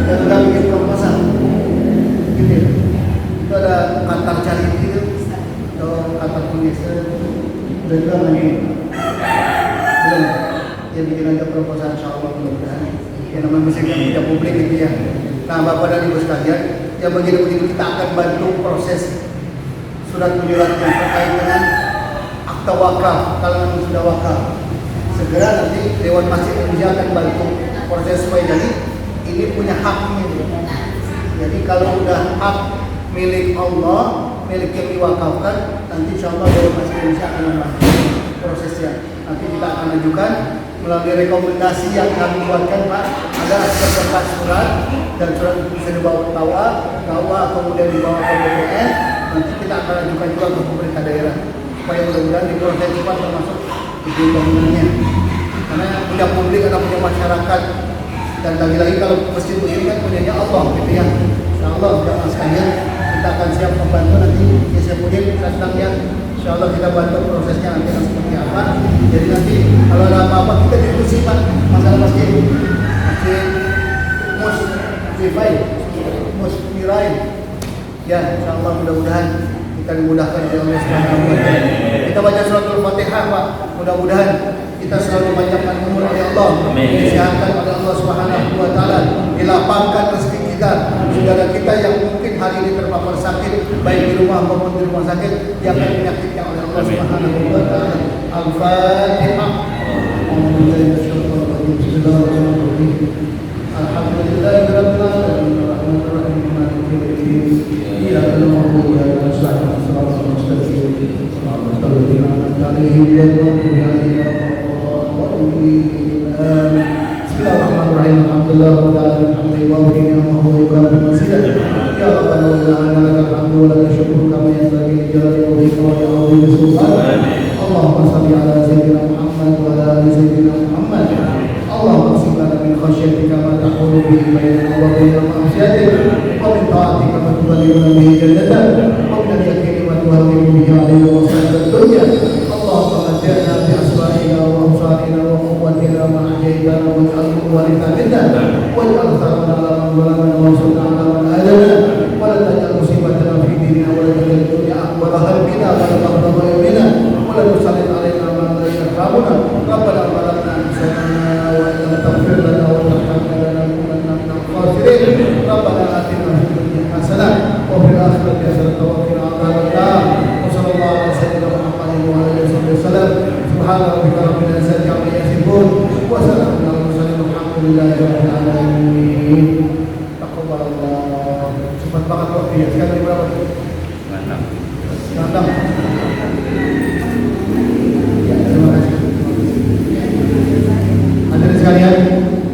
Dan udah bikin proposal. Gitu. Itu ada kantor cari itu, atau kantor tulis. Dan juga lagi. Belum. Dia bikin aja proposal insyaallah mudah-mudahan. Yang namanya musik yang tidak publik gitu ya. Nah Bapak dan Ibu sekalian, yang begitu-begitu kita akan bantu proses surat menyurat yang terkait dengan akta wakaf, kalau memang sudah wakaf. Segera nanti Dewan Masjid Indonesia akan bantu proses supaya jadi ini punya haknya. Jadi kalau udah hak milik Allah, milik yang diwakafkan, nanti insyaallah Dewan Masjid Indonesia akan membantu prosesnya. Nanti kita akan ajukan melalui rekomendasi yang kami buatkan Pak, ada sertifikat surat dan surat itu bisa dibawa ke KUA kemudian dibawa ke BPN. Nanti kita akan ajukan juga ke pemerintah daerah supaya mudah-mudahan diproses cepat termasuk izin bangunannya. Karena punya publik, ada punya masyarakat, dan lagi-lagi kalau masjid begini kan punyanya Allah gitu ya. Insyaallah jamaah sekalian kita akan siap membantu nanti Syekhuddin tentangnya. Insyaallah kita bantu prosesnya nanti seperti apa. Jadi nanti kalau ada apa-apa kita diskusi Pak masalah masjid Mirai. Ya, insyaallah mudah-mudahan kita dimudahkan oleh Allah Subhanahu wa taala. Kita baca suratul Fatihah Pak. Mudah-mudahan kita selalu dipanjangkan umur oleh Allah, disehatkan oleh Allah Subhanahu wa taala, dilapangkan rezeki kita, saudara kita yang mungkin hari ini terpapar sakit baik di rumah maupun di rumah sakit, diangkat penyakitnya oleh Allah Subhanahu wa taala. Al-Fatihah. Alhamdulillahirabbil alamin arrahmanir rahim maliki yaumiddin iyyaka na'budu wa iyyaka nasta'in ihdinas siratal mustaqim siratal ladzina an'amta 'alaihim ghairil maghdubi 'alaihim Bismillahirrahmanirrahim. Alhamdulillah rabbil alamin hamdan wa ni'mahu wa yukafi'u mazidah. Ya rabbana wa lana lakal hamdu wa lakal syukru kama yanbaghi li jalali wajhika wa li'azimi sultanik. Allahumma shalli ala sayyidina Muhammad wa ala ali sayyidina Muhammad. Allahumma qsim lana min khashyatika ma tahulu bihi bainana wa baina ma'siyatik wa min ta'atika ma tuballighuna bihi jannatak wa min al-yaqini ma tuhawwinu bihi 'alaina masa'ib ad-dunya. Allahumma matti'na bi asma'ina wa absarina wa quwwatina ma ahyaytana waj'alhu waritha minna waj'al tharana 'ala man zalamana wa ansurna 'ala man adana wa la taj'al musibatana fi dinina wa la taj'al dunya akbar hammina wa la taqdama ilaina wa la tusallit 'alaina man la yarhamuna. Rabbana zalamna anfusana wa in lam taghfir lana wa tarhamna lanakunanna minal khasirin. Rabbana atina fid dunya hasanah wa fil akhirati hasanah wa qina adzabannar. Wa sallallahu ala sayyidina Muhammadin wa ala alihi wasallam. Subhana rabbika rabbil izzati amma yasifun wa salamun alal mursalin walhamdulillahi rabbil alamin. Taqabbalallah. Cepat banget waktunya. Sekarang berapa? 6. Ya, terima kasih. Hadirin sekalian,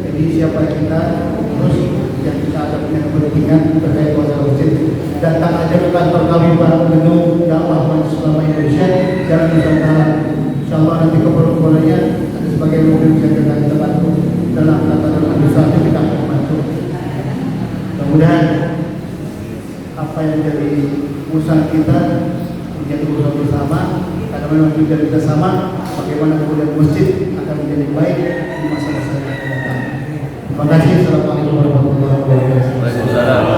jadi siapa kita terus yang kita ada punya kepentingan terkait masalah masjid, datang aja ke kantor kami Pak, gedung dakwah Majelis Ulama Indonesia, Jalan Nusantara. Insyaallah nanti keperluannya ada sebagai mobil bisa kita bantu dalam tatanan administratif, kita akan bantu. Mudah-mudahan apa yang jadi usaha kita bersama, karena memang tujuan kita sama, bagaimana kemudian masjid akan menjadi baik di masa-masa yang akan datang. Terima kasih. Assalamualaikum warahmatullahi wabarakatuh. Waalaikumsalam.